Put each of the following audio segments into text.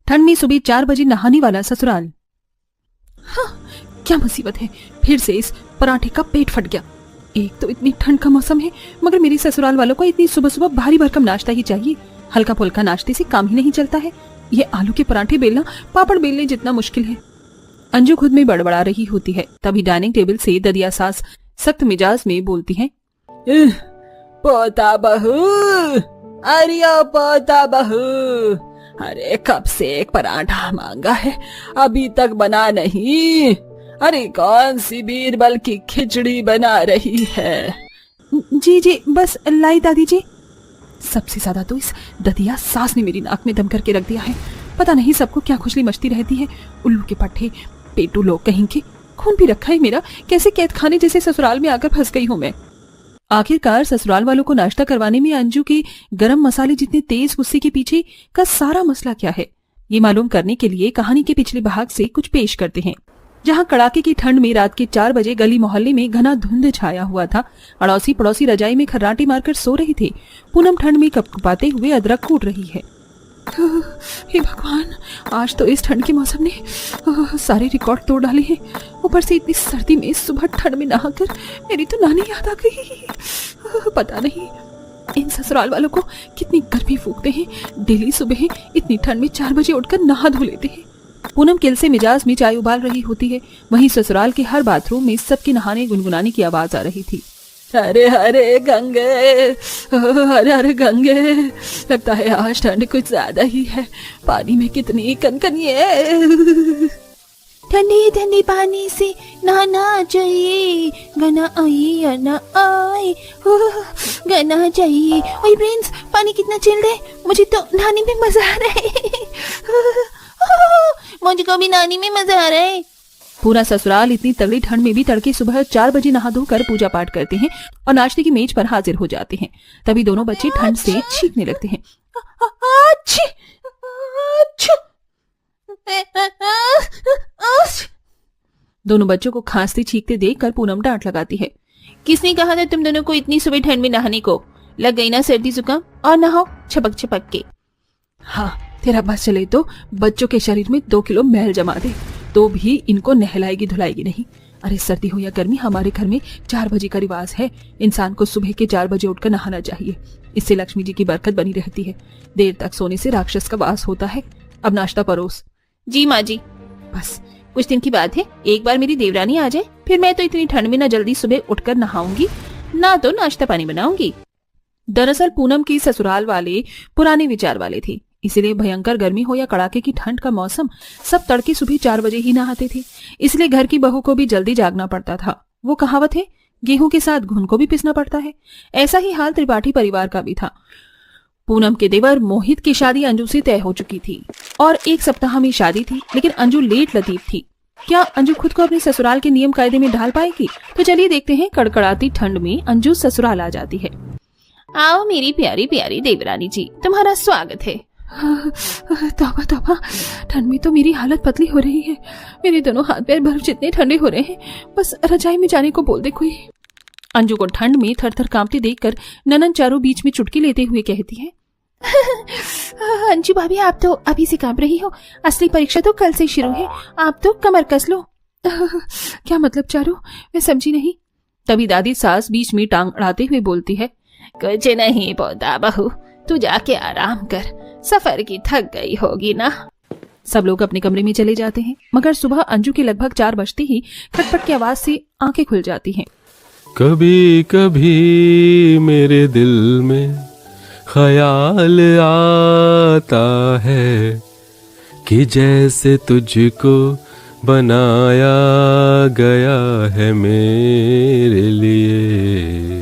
ठंड में सुबह 4 बजे नहाने वाला ससुराल। हाँ, क्या मुसीबत है, फिर से इस पराठे का पेट फट गया। एक तो इतनी ठंड का मौसम है, मगर मेरे ससुराल वालों को इतनी सुबह सुबह भारी भरकम नाश्ता ही चाहिए। हल्का फुल्का नाश्ते से काम ही नहीं चलता है। ये आलू के पराठे बेलना पापड़ बेलने जितना मुश्किल है। अंजू खुद में बड़बड़ा रही होती है, तभी डाइनिंग टेबल से ददिया सास सख्त मिजाज में बोलती है, पोता बहू, अरे पोता बहू, अरे कब से एक पराठा मांगा है, अभी तक बना नहीं। अरे कौन सी बीरबल की खिचड़ी बना रही है? जी जी बस लाई दादी जी। सबसे ज्यादा तो इस ददिया सास ने मेरी नाक में दम करके रख दिया है। पता नहीं सबको क्या खुजली मचती रहती है। उल्लू के पट्टे, पेटू लोग कहीं के। खून भी रखा है मेरा, कैसे कैद खाने जैसे ससुराल में आकर फंस गई हूँ मैं। आखिरकार ससुराल वालों को नाश्ता करवाने में अंजू के गरम मसाले जितने तेज गुस्से के पीछे का सारा मसला क्या है, ये मालूम करने के लिए कहानी के पिछले भाग से कुछ पेश करते हैं। जहां कड़ाके की ठंड में रात के 4 बजे गली मोहल्ले में घना धुंध छाया हुआ था। अड़ोसी पड़ोसी रजाई में खर्राटे मारकर सो रहे थे। पूनम ठंड में कपकपाते हुए अदरक कूट रही है। हे भगवान, आज तो इस ठंड के मौसम ने सारे रिकॉर्ड तोड़ डाले हैं। ऊपर से इतनी सर्दी में सुबह ठंड में नहाकर मेरी तो नानी याद आ गई। पता नहीं इन ससुराल वालों को कितनी गर्मी फूकते हैं। डेली सुबह इतनी ठंड में 4 बजे उठकर नहा धो लेते हैं। पूनम किल से मिजाज में चाय उबाल रही होती है। वहीं ससुराल के हर बाथरूम में सबके नहाने गुनगुनाने की आवाज आ रही थी। अरे अरे गंगे, अरे अरे गंगे, लगता है आज ठंड कुछ ज्यादा ही है। पानी में कितनी कनकनिए। ठंडे ठंडे पानी से नहाना चाहिए, गना आई या ना आए, गना चाहिए। ओए प्रिंस, पानी कितना चिल्ड है, मुझे तो नहाने में मजा आ रहा है। मुझको भी नहाने में मजा आ रहा है। पूरा ससुराल इतनी तगड़ी ठंड में भी तड़के सुबह 4 बजे नहा धोकर पूजा पाठ करते हैं और नाश्ते की मेज पर हाजिर हो जाते हैं। तभी दोनों बच्चे ठंड से छींकने लगते हैं। दोनों बच्चों को खांसते छींकते देखकर पूनम डांट लगाती है। किसने कहा था तुम दोनों को इतनी सुबह ठंड में नहाने को? लग गई ना सर्दी जुकाम, और नहाओ छपक छपक के। हाँ, तेरा बस चले तो बच्चों के शरीर में 2 किलो मैल जमा दे, तो भी इनको नहलाएगी धुलाएगी नहीं। अरे सर्दी हो या गर्मी, हमारे घर में 4 बजे का रिवाज है। इंसान को सुबह के 4 बजे उठकर नहाना चाहिए। इससे लक्ष्मी जी की बरकत बनी रहती है। देर तक सोने से राक्षस का वास होता है। अब नाश्ता परोस। जी माँ जी। बस कुछ दिन की बात है, एक बार मेरी देवरानी आ जाए, फिर मैं तो इतनी ठंड में न जल्दी सुबह उठकर नहाऊंगी, ना तो नाश्ता पानी बनाऊंगी। दरअसल पूनम की ससुराल वाले पुराने विचार वाले थे, इसलिए भयंकर गर्मी हो या कड़ाके की ठंड का मौसम सब तड़के सुबह 4 बजे ही नहाते थे। इसलिए घर की बहू को भी जल्दी जागना पड़ता था। वो कहावत है, गेहूं के साथ घुन को भी पिसना पड़ता है। ऐसा ही हाल त्रिपाठी परिवार का भी था। पूनम के देवर मोहित की शादी अंजू से तय हो चुकी थी और 1 सप्ताह में शादी थी, लेकिन अंजू लेट लतीफ थी। क्या अंजू खुद को अपने ससुराल के नियम कायदे में ढाल पाएगी? तो चलिए देखते हैं। कड़कड़ाती ठंड में अंजू ससुराल आ जाती है। आओ मेरी प्यारी प्यारी देवरानी जी, तुम्हारा स्वागत है। तौबा तौबा, ठंड में तो मेरी हालत पतली हो रही है। मेरे दोनों हाथ पैर बर्फ जितने ठंडे हो रहे हैं, बस रजाई में जाने को बोल दे कोई। अंजू को ठंड में थर-थर कांपते देखकर ननन चारों बीच में चुटकी लेते हुए कहती है, अंजू भाभी, आप तो अभी से कांप रही हो। असली परीक्षा तो कल से शुरू है, आप तो कमर कस लो। क्या मतलब चारू? मैं समझी नहीं। तभी दादी सास बीच में टांग अड़ाते हुए बोलती है, कुछ नहीं पोता बहू, तू जाके आराम कर, सफर की थक गई होगी ना। सब लोग अपने कमरे में चले जाते हैं, मगर सुबह अंजू के लगभग 4 बजते ही खटपट की आवाज से आंखें खुल जाती हैं। कभी कभी मेरे दिल में ख्याल आता है कि जैसे तुझको बनाया गया है मेरे लिए।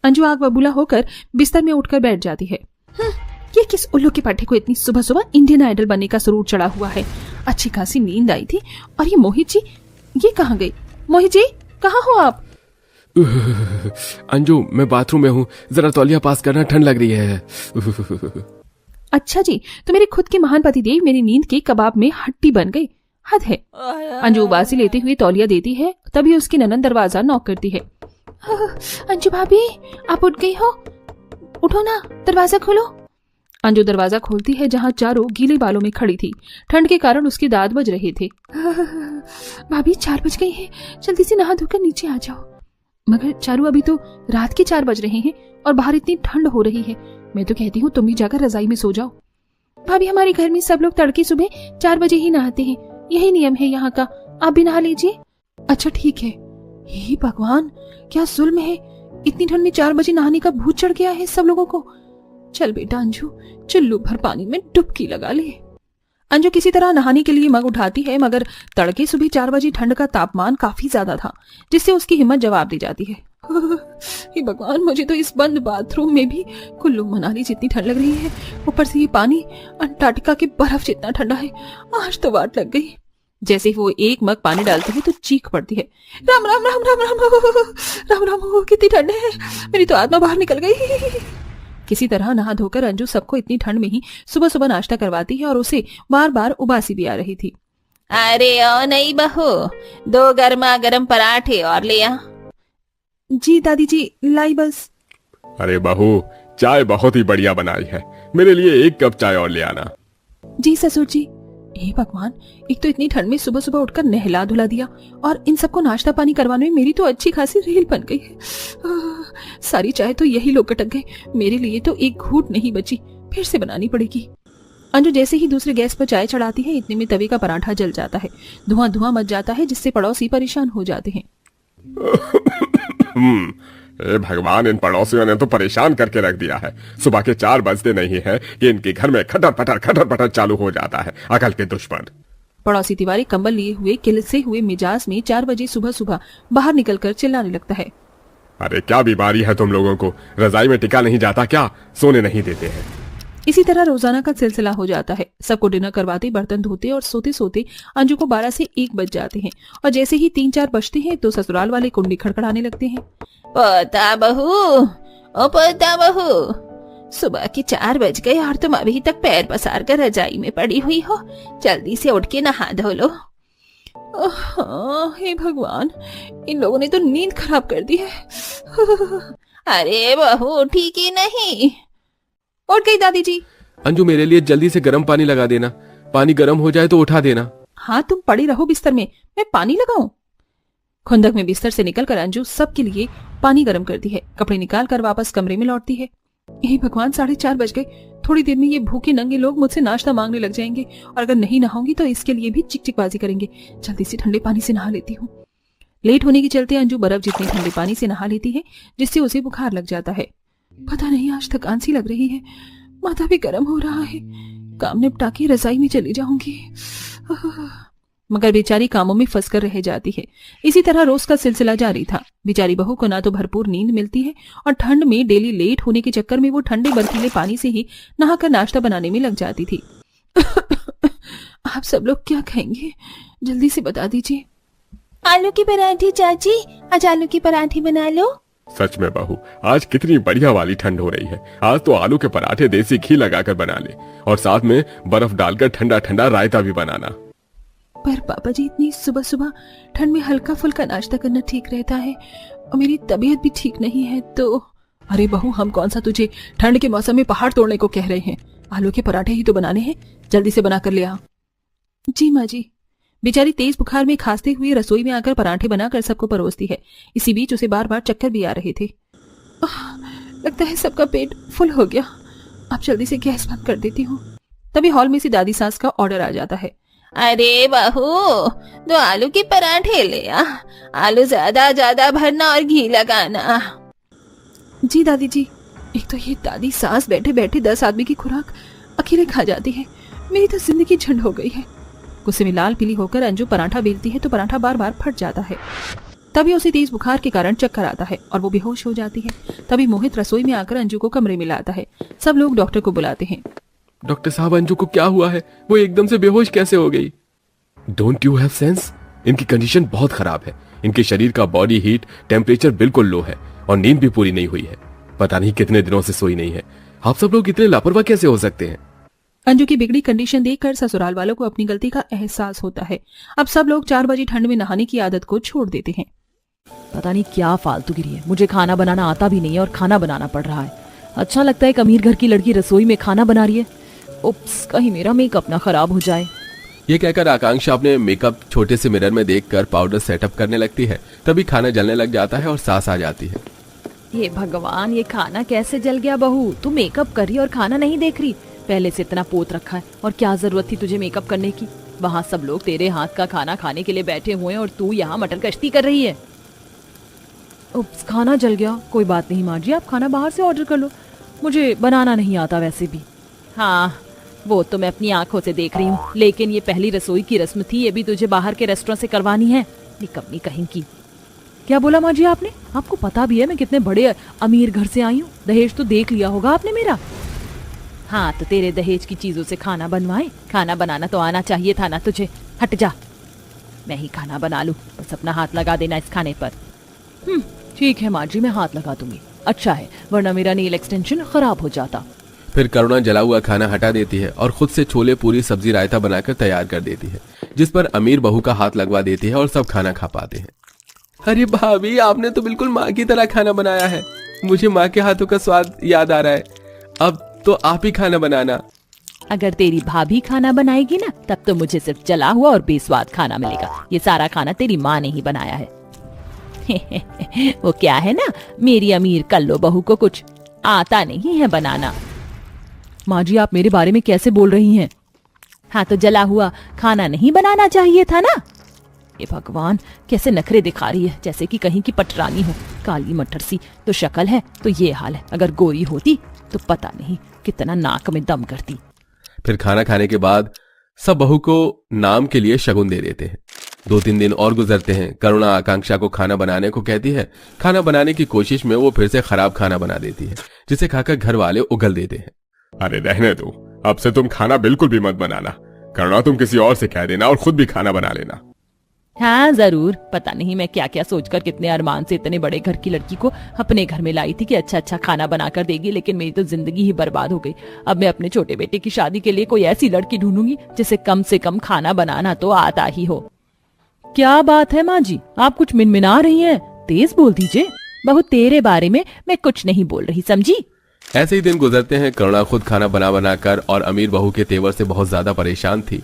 अंजू आग बबूला होकर बिस्तर में उठकर बैठ जाती है। ये किस उल्लू के पाठे को इतनी सुबह सुबह इंडियन आइडल बनने का सुरूर चढ़ा हुआ है? अच्छी खासी नींद आई थी। और ये मोहित जी, ये कहाँ गए? मोहित जी, कहाँ हो आप? अंजू, मैं बाथरूम में हूँ, जरा तौलिया पास करना, ठंड लग रही है। अच्छा जी, तो मेरे खुद के महान पतिदेव मेरी नींद के कबाब में हड्डी बन गए। हद है। अंजू उबासी लेते हुए तौलिया देती है, तभी उसकी ननद दरवाजा नॉक करती है। अंजू भाभी, आप उठ गई हो? उठो ना, दरवाजा खोलो। अंजू दरवाजा खोलती है, जहाँ चारू गीले बालों में खड़ी थी। ठंड के कारण उसके दांत बज रहे थे। भाभी 4 बज गई है, जल्दी से नहा धोकर नीचे आ जाओ। मगर चारू, अभी तो रात के 4 बज रहे हैं और बाहर इतनी ठंड हो रही है। मैं तो कहती हूँ तुम भी जाकर रजाई में सो जाओ। भाभी, हमारे घर में सब लोग तड़के सुबह 4 बजे ही नहाते हैं, यही नियम है यहाँ का। आप भी नहा लीजिए। अच्छा ठीक है। हे भगवान, क्या जुल्म है। इतनी ठंड में 4 बजे नहाने का भूत चढ़ गया है सब लोगों को। चल बेटा अंजू, चुल्लू भर पानी में डुबकी लगा ले। अंजू किसी तरह नहाने के लिए मग उठाती है, मगर तड़के सुबह 4 बजे ठंड का तापमान काफी ज्यादा था, जिससे उसकी हिम्मत जवाब दी जाती है। हे भगवान, मुझे तो इस बंद बाथरूम में भी कुल्लू मनाली जितनी ठंड लग रही है। ऊपर से ये पानी अंटार्कटिका के बर्फ जितना ठंडा है। आज तो वाट लग गई। जैसे वो एक मग पानी डालती है तो चीख पड़ती है, राम राम राम राम राम राम राम, कितनी ठंड है, मेरी तो आत्मा बाहर निकल गई। किसी तरह नहा धोकर अंजू सबको इतनी ठंड में ही सुबह सुबह नाश्ता करवाती है, और उसे बार बार उबासी भी आ रही थी। अरे ओ नहीं बहू, 2 गर्मा गर्म पराठे और ले आ। जी दादी जी, लाई बस। अरे बहू, चाय बहुत ही बढ़िया बनाई है, मेरे लिए 1 कप चाय और ले आना। जी ससुर जी। हे भगवान, एक तो इतनी ठंड में सुबह सुबह उठकर नहला धुला दिया, और इन सबको नाश्ता पानी करवाने में मेरी तो अच्छी खासी रील बन गई है। सारी चाय तो यही लोग कटक गए, मेरे लिए तो एक घूंट नहीं बची, फिर से बनानी पड़ेगी। अंजू जैसे ही दूसरे गैस पर चाय चढ़ाती है, इतने में तवे का पराठा जल जाता है। धुआं धुआं मच जाता है, जिससे पड़ोसी परेशान हो जाते हैं। भगवान, इन पड़ोसियों ने तो परेशान करके रख दिया है। सुबह के 4 बजते नहीं है कि इनके घर में खटर पटर चालू हो जाता है। अकल के दुश्मन। पड़ोसी तिवारी कंबल लिए हुए किलसे हुए मिजाज में 4 बजे सुबह सुबह बाहर निकलकर चिल्लाने लगता है। अरे क्या बीमारी है तुम लोगों को, रजाई में टिका नहीं जाता क्या, सोने नहीं देते हैं। इसी तरह रोजाना का सिलसिला हो जाता है। सबको डिनर करवाते, बर्तन धोते और सोते सोते अंजू को 12 से 1 बज जाते हैं, और जैसे ही 3-4 बजते हैं तो ससुराल वाले कुंडी खड़खड़ाने लगते हैं। पोता बहू, ओ पोता बहू, सुबह के 4 बज गए और तुम अभी तक पैर पसार कर रजाई में पड़ी हुई हो। जल्दी से उठ के नहा धो लो। हे भगवान, इन लोगों ने तो नींद खराब कर दी है। अरे बहू, उठी की नहीं? उठ गई दादी जी। अंजू, मेरे लिए जल्दी से गर्म पानी लगा देना, पानी गर्म हो जाए तो उठा देना। हाँ, तुम पड़ी रहो बिस्तर में, मैं पानी लगाऊं? खुंदक में बिस्तर से निकलकर अंजू सबके लिए पानी गर्म करती है, कपड़े निकाल कर वापस कमरे में लौटती है। हे भगवान, 4:30 बज गए। थोड़ी देर में ये भूखे नंगे लोग मुझसे नाश्ता मांगने लग जाएंगे, और अगर नहीं नहाऊंगी तो इसके लिए भी चिकचिकबाजी करेंगे। जल्दी से ठंडे पानी से नहा लेती हूँ। लेट होने के चलते अंजू बर्फ जितने ठंडे पानी से नहा लेती है, जिससे उसे बुखार लग जाता है। पता नहीं, आज थकान सी लग रही है, माथा भी गर्म हो रहा है। काम निपटा के रजाई में चली जाऊंगी। मगर बेचारी कामों में फंस कर रह जाती है। इसी तरह रोज का सिलसिला जारी था। बेचारी बहू को ना तो भरपूर नींद मिलती है, और ठंड में डेली लेट होने के चक्कर में वो ठंडे बर्फीले पानी से ही नहाकर नाश्ता बनाने में लग जाती थी। आप सब लोग क्या खाएंगे, जल्दी से बता दीजिए। आलू की पराठे चाची, आज आलू की पराठे बना लो। सच में बहू, आज कितनी बढ़िया वाली ठंड हो रही है। आज तो आलू के पराठे देसी घी लगाकर बना ले, और साथ में बर्फ डालकर ठंडा ठंडा रायता भी बनाना। पर पापा जी, इतनी सुबह सुबह ठंड में हल्का फुल्का नाश्ता करना ठीक रहता है, और मेरी तबीयत भी ठीक नहीं है तो। अरे बहू, हम कौन सा तुझे ठंड के मौसम में पहाड़ तोड़ने को कह रहे हैं। आलू के पराठे ही तो बनाने हैं, जल्दी से बना कर ले आ। जी माँ जी। बेचारी तेज बुखार में खांसते हुए रसोई में आकर पराठे बनाकर सबको परोसती है। इसी बीच उसे बार बार चक्कर भी आ रहे थे। लगता है सबका पेट फुल हो गया, अब जल्दी से गैस बंद कर देती हूँ। तभी हॉल में से दादी सास का ऑर्डर आ जाता है। अरे बहू, 2 आलू के पराठे ले आ, आलू ज्यादा ज्यादा भरना और घी लगाना। जी दादी जी। एक तो ये दादी सास बैठे बैठे 10 आदमी की खुराक अकेले खा जाती है, मेरी तो जिंदगी झंड हो गई है। गुस्से में लाल पीली होकर अंजू पराठा बेलती है तो पराठा बार बार फट जाता है। तभी उसे तेज बुखार के कारण चक्कर आता है और वो बेहोश हो जाती है। तभी मोहित रसोई में आकर अंजू को कमरे में लाता है। सब लोग डॉक्टर को बुलाते हैं। डॉक्टर साहब, अंजू को क्या हुआ है, वो एकदम से बेहोश कैसे हो गई? Don't you have sense? इनकी कंडीशन बहुत खराब है। इनके शरीर का बॉडी हीट टेम्परेचर बिल्कुल लो है, और नींद भी पूरी नहीं हुई है। पता नहीं कितने दिनों से सोई नहीं है। आप सब लोग इतने लापरवाह कैसे हो सकते हैं? अंजू की बिगड़ी कंडीशन देखकर ससुराल वालों को अपनी गलती का एहसास होता है। अब सब लोग 4 बजे ठंड में नहाने की आदत को छोड़ देते हैं। पता नहीं क्या फालतूगिरी है, मुझे खाना बनाना आता भी नहीं है और खाना बनाना पड़ रहा है। अच्छा लगता है एक अमीर घर की लड़की रसोई में खाना बना रही है। उप्स, कहीं मेरा मेकअप ना खराब हो जाए। ये कहकर आकांक्षा अपने मेकअप छोटे से मिरर में देखकर पाउडर सेटअप करने लगती है। तभी खाना जलने लग जाता है और सांस आ जाती है। हे भगवान, ये खाना कैसे जल गया? बहू, तू मेकअप कर रही और खाना नहीं देख रही? पहले से इतना पोत रखा है और क्या जरूरत थी तुझे मेकअप करने की? वहाँ सब लोग तेरे हाथ का खाना खाने के लिए बैठे हुए हैं और तू यहाँ मटर कश्ती कर रही है। उप्स, खाना जल गया। कोई बात नहीं माँ जी, आप खाना बाहर से ऑर्डर कर लो, मुझे बनाना नहीं आता वैसे भी। हाँ, वो तो मैं अपनी आंखों से देख रही हूँ, लेकिन ये पहली रसोई की रस्म थी, ये भी तुझे बाहर के रेस्टोरेंट से करवानी है? निकम्मी कहीं की। क्या बोला माँ जी आपने? आपको पता भी है मैं कितने बड़े अमीर घर से आई हूँ। दहेज तो देख लिया होगा आपने मेरा। हाँ, तो तेरे दहेज की चीजों से खाना बनवाए? खाना बनाना तो आना चाहिए था ना तुझे। हट जा, मैं ही खाना बना लूं, बस अपना हाथ लगा देना इस खाने पर। ठीक है माँ जी, मैं हाथ लगा दूंगी। अच्छा है, वरना मेरा नेल एक्सटेंशन खराब हो जाता। फिर करुणा जला हुआ खाना हटा देती है और खुद से छोले पूरी सब्जी रायता बनाकर तैयार कर देती है, जिस पर अमीर बहू का हाथ लगवा देती है और सब खाना खा पाते हैं। अरे भाभी, आपने तो बिल्कुल माँ की तरह खाना बनाया है। मुझे माँ के हाथों का स्वाद याद आ रहा है। अब तो आप ही खाना बनाना। अगर तेरी भाभी खाना बनाएगी ना, तब तो मुझे सिर्फ जला हुआ और बेस्वाद खाना मिलेगा। ये सारा खाना तेरी माँ ने ही बनाया है। वो क्या है ना, मेरी अमीर कल्लो बहू को कुछ आता नहीं है बनाना। माँ जी, आप मेरे बारे में कैसे बोल रही हैं? हाँ, तो जला हुआ खाना नहीं बनाना चाहिए था ना? ये भगवान, कैसे नखरे दिखा रही है, जैसे कि कहीं की पटरानी हो। काली मटर सी तो शक्ल है, तो ये हाल है। अगर गोरी होती तो पता नहीं कितना नाक में दम करती। फिर खाना खाने के बाद सब बहू को नाम के लिए शगुन दे देते हैं। 2-3 दिन और गुजरते हैं। करुणा आकांक्षा को खाना बनाने को कहती है। खाना बनाने की कोशिश में वो फिर से खराब खाना बना देती है, जिसे खाकर घर वाले उगल देते हैं। अरे रहने दो, अब से तुम खाना बिल्कुल भी मत बनाना। करुणा, तुम किसी और से कह देना और खुद भी खाना बना लेना। हाँ जरूर। पता नहीं मैं क्या क्या सोचकर कितने अरमान से इतने बड़े घर की लड़की को अपने घर में लाई थी कि अच्छा अच्छा खाना बनाकर देगी, लेकिन मेरी तो जिंदगी ही बर्बाद हो गई। अब मैं अपने छोटे बेटे की शादी के लिए कोई ऐसी लड़की ढूंढूंगी जिसे कम से कम खाना बनाना तो आता ही हो। क्या बात है माँ जी, आप कुछ मिनमिना रही हैं? तेज बोल दीजिए। बहू, तेरे बारे में मैं कुछ नहीं बोल रही, समझी? ऐसे ही दिन गुजरते हैं। करुणा खुद खाना बना बनाकर और अमीर बहू के तेवर से बहुत ज्यादा परेशान थी।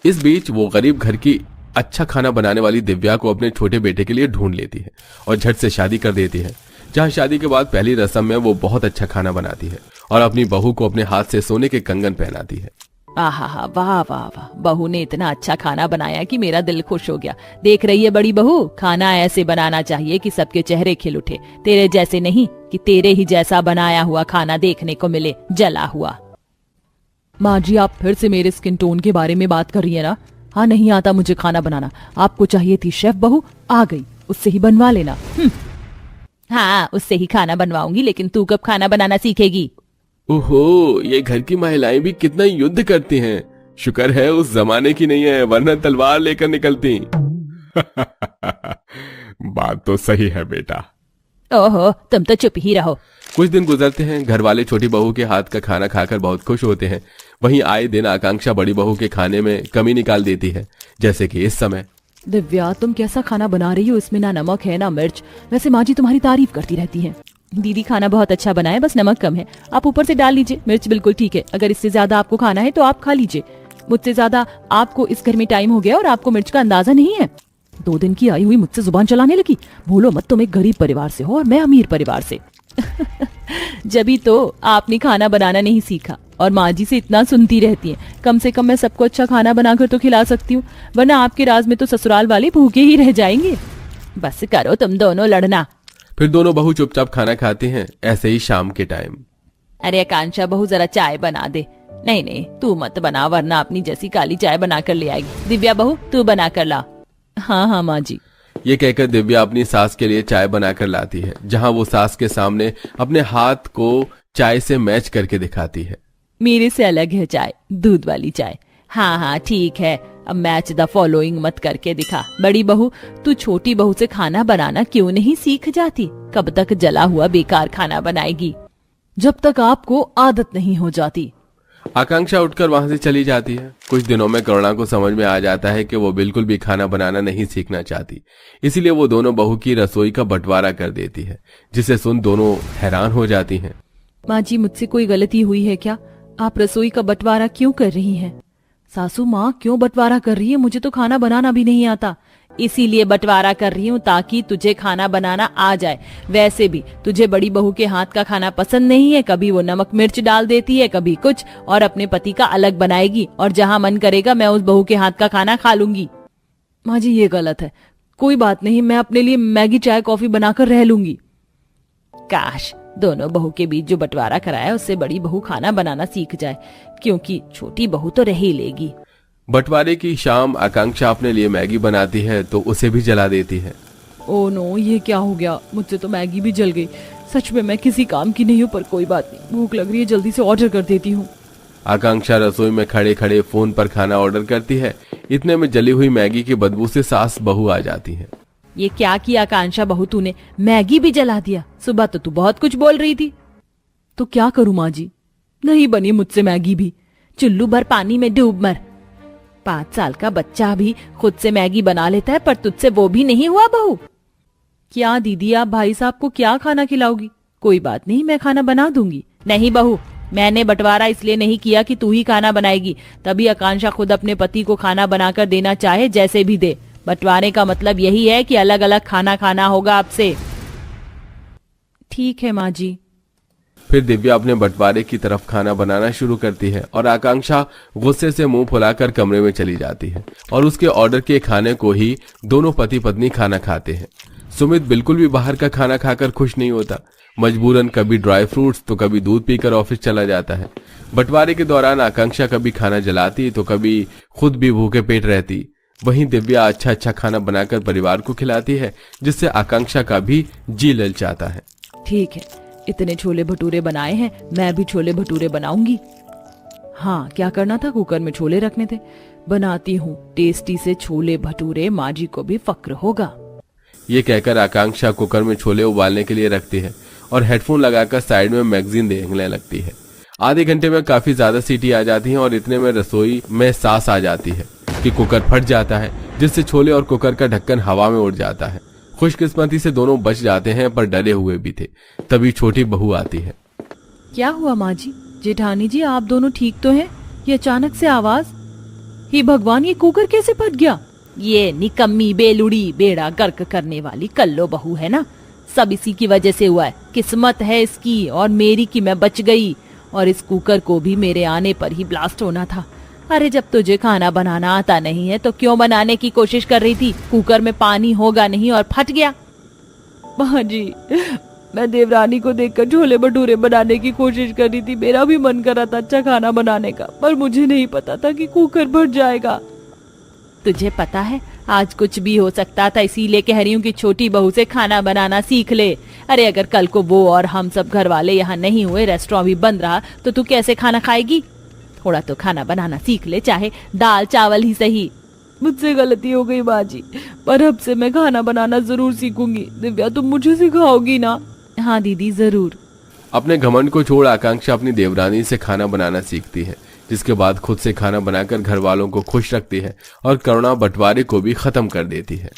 इस बीच वो गरीब घर की अच्छा खाना बनाने वाली दिव्या को अपने छोटे बेटे के लिए ढूंढ लेती है और झट से शादी कर देती है, जहां शादी के बाद पहली रस्म में वो बहुत अच्छा खाना बनाती है और अपनी बहू को अपने हाथ से सोने के कंगन पहनाती है। आहा, वाह वाह वाह, बहू ने इतना अच्छा खाना बनाया कि मेरा दिल खुश हो गया। देख रही है बड़ी बहू, खाना ऐसे बनाना चाहिए कि सबके चेहरे खिल उठे। तेरे जैसे नहीं कि तेरे ही जैसा बनाया हुआ खाना देखने को मिले, जला हुआ। माँ जी, आप फिर से मेरे स्किन टोन के बारे में बात कर रही है ना? हाँ, नहीं आता मुझे खाना बनाना। आपको चाहिए थी शेफ बहू, आ गई, उससे ही बनवा लेना। हाँ, उससे ही खाना बनवाऊंगी, लेकिन तू कब खाना बनाना सीखेगी? ओहो, ये घर की महिलाएं भी कितना युद्ध करती हैं। शुक्र है उस जमाने की नहीं है, वरना तलवार लेकर निकलती। बात तो सही है बेटा। ओहो, तुम तो चुप ही रहो। कुछ दिन गुजरते हैं। घर वाले छोटी बहू के हाथ का खाना खाकर बहुत खुश होते हैं। वहीं आए दिन आकांक्षा बड़ी बहू के खाने में कमी निकाल देती है, जैसे कि इस समय। दिव्या, तुम कैसा खाना बना रही हो? इसमें ना नमक है ना मिर्च। वैसे माँ जी तुम्हारी तारीफ करती रहती हैं। दीदी खाना बहुत अच्छा बनाए, बस नमक कम है। आप ऊपर से डाल लीजिए, मिर्च बिल्कुल ठीक है। अगर इससे ज्यादा आपको खाना है तो आप खा लीजिए। मुझसे ज्यादा आपको इस घर में टाइम हो गया और आपको मिर्च का अंदाजा नहीं है। 2 दिन की आई हुई मुझसे जुबान चलाने लगी। भूलो मत, तुम एक गरीब परिवार से हो और मैं अमीर परिवार से। जभी तो आपने खाना बनाना नहीं सीखा और माँ जी से इतना सुनती रहती हैं। कम से कम मैं सबको अच्छा खाना बनाकर तो खिला सकती हूँ, वरना आपके राज में तो ससुराल वाले भूखे ही रह जाएंगे। बस करो तुम दोनों लड़ना। फिर दोनों बहू चुपचाप खाना खाती हैं। ऐसे ही शाम के टाइम। अरे आकांक्षा बहू, जरा चाय बना दे। नहीं नहीं, तू मत बना, वरना अपनी जैसी काली चाय बना कर ले आएगी। दिव्या बहू, तू बना कर ला। हाँ हाँ माँ जी। ये कहकर दिव्या अपनी सास के लिए चाय बनाकर लाती है, जहां वो सास के सामने अपने हाथ को चाय से मैच करके दिखाती है। मेरे से अलग है चाय, दूध वाली चाय। हाँ हाँ ठीक है, अब मैच द फॉलोइंग मत करके दिखा। बड़ी बहू, तू छोटी बहू से खाना बनाना क्यों नहीं सीख जाती? कब तक जला हुआ बेकार खाना बनाएगी? जब तक आपको आदत नहीं हो जाती। आकांक्षा उठकर वहां से चली जाती है। कुछ दिनों में करुणा को समझ में आ जाता है कि वो बिल्कुल भी खाना बनाना नहीं सीखना चाहती, इसीलिए वो दोनों बहू की रसोई का बंटवारा कर देती है, जिसे सुन दोनों हैरान हो जाती हैं। माँ जी, मुझसे कोई गलती हुई है क्या? आप रसोई का बंटवारा क्यों कर रही हैं? सासू माँ, क्यों बंटवारा कर रही है? मुझे तो खाना बनाना भी नहीं आता। इसीलिए बंटवारा कर रही हूँ ताकि तुझे खाना बनाना आ जाए। वैसे भी तुझे बड़ी बहू के हाथ का खाना पसंद नहीं है, कभी वो नमक मिर्च डाल देती है, कभी कुछ, और अपने पति का अलग बनाएगी, और जहाँ मन करेगा मैं उस बहू के हाथ का खाना खा लूंगी। माँ जी, ये गलत है। कोई बात नहीं, मैं अपने लिए मैगी चाय कॉफी बनाकर रह लूंगी। काश दोनों बहू के बीच जो बंटवारा कराया उससे बड़ी बहू खाना बनाना सीख जाए, क्योंकि छोटी बहू तो रह ही लेगी। बंटवारे की शाम आकांक्षा अपने लिए मैगी बनाती है तो उसे भी जला देती है। ओ नो, ये क्या हो गया? मुझसे तो मैगी भी जल गई। सच में मैं किसी काम की नहीं हूँ, पर कोई बात नहीं, भूख लग रही है, जल्दी से ऑर्डर कर देती हूँ। आकांक्षा रसोई में खड़े खड़े फोन पर खाना ऑर्डर करती है। इतने में जली हुई मैगी की बदबू से सास बहू आ जाती है। ये क्या किया आकांक्षा बहू तूने? मैगी भी जला दिया। सुबह तो तू बहुत कुछ बोल रही थी। तो क्या करूँ माँ जी, नहीं बनी मुझसे मैगी भी। चुल्लू भर पानी में डूब मर। 5 साल का बच्चा भी खुद से मैगी बना लेता है, पर तुझसे वो भी नहीं हुआ बहू। क्या दीदी, आप भाई साहब को क्या खाना खिलाओगी? कोई बात नहीं, मैं खाना बना दूंगी। नहीं बहू, मैंने बंटवारा इसलिए नहीं किया कि तू ही खाना बनाएगी, तभी आकांक्षा खुद अपने पति को खाना बनाकर देना चाहे जैसे भी दे। बंटवारे का मतलब यही है कि अलग अलग खाना खाना होगा आपसे। ठीक है माँ जी। फिर दिव्या अपने बंटवारे की तरफ खाना बनाना शुरू करती है और आकांक्षा गुस्से से मुंह फुलाकर कमरे में चली जाती है और उसके ऑर्डर के खाने को ही दोनों पति पत्नी खाना खाते हैं। सुमित बिल्कुल भी बाहर का खाना खाकर खुश नहीं होता। मजबूरन कभी ड्राई फ्रूट्स तो कभी दूध पीकर ऑफिस चला जाता है। बंटवारे के दौरान आकांक्षा कभी खाना जलाती तो कभी खुद भी भूखे पेट रहती। वहीं दिव्या अच्छा अच्छा खाना बनाकर परिवार को खिलाती है, जिससे आकांक्षा का भी जी ललचाता है। ठीक है, इतने छोले भटूरे बनाए हैं, मैं भी छोले भटूरे बनाऊंगी। हाँ, क्या करना था, कुकर में छोले रखने थे। बनाती हूँ टेस्टी से छोले भटूरे, माँ जी को भी फक्र होगा। ये कहकर आकांक्षा कुकर में छोले उबालने के लिए रखती है और हेडफोन लगाकर साइड में मैगजीन देखने लगती है। आधे घंटे में काफी ज्यादा सीटी आ जाती है और इतने में रसोई में सांस आ जाती है कि कुकर फट जाता है, जिससे छोले और कुकर का ढक्कन हवा में उड़ जाता है। खुशकिस्मती से दोनों बच जाते हैं, पर डरे हुए भी थे। तभी छोटी बहू आती है। क्या हुआ माँ जी? जेठानी जी, आप दोनों ठीक तो हैं? ये अचानक से आवाज, हे भगवान, ये कुकर कैसे फट गया? ये निकम्मी बेलुड़ी बेड़ा गर्क करने वाली कल्लो बहू है ना, सब इसी की वजह से हुआ है। किस्मत है इसकी और मेरी कि मैं बच गई, और इस कुकर को भी मेरे आने पर ही ब्लास्ट होना था। अरे जब तुझे खाना बनाना आता नहीं है तो क्यों बनाने की कोशिश कर रही थी? कुकर में पानी होगा नहीं और फट गया। माँ जी, मैं देवरानी को देखकर छोले भटूरे बनाने की कोशिश कर रही थी। मेरा भी मन कर रहा था अच्छा खाना बनाने का, पर मुझे नहीं पता था कि कुकर फट जाएगा। तुझे पता है आज कुछ भी हो सकता था, इसीलिए कह रही हूँ कि छोटी बहू से खाना बनाना सीख ले। अरे अगर कल को वो और हम सब घर वाले यहाँ नहीं हुए, रेस्टोरेंट भी बंद रहा, तो तू कैसे खाना खाएगी? थोड़ा तो खाना बनाना सीख ले, चाहे दाल चावल ही सही। मुझसे गलती हो गई माँ जी, पर अब से मैं खाना बनाना जरूर सीखूंगी। दिव्या, तुम मुझे सिखाओगी ना? हाँ दीदी, जरूर। अपने घमंड को छोड़ आकांक्षा अपनी देवरानी से खाना बनाना सीखती है, जिसके बाद खुद से खाना बनाकर घर वालों को खुश रखती है और करुणा बंटवारे को भी खत्म कर देती है।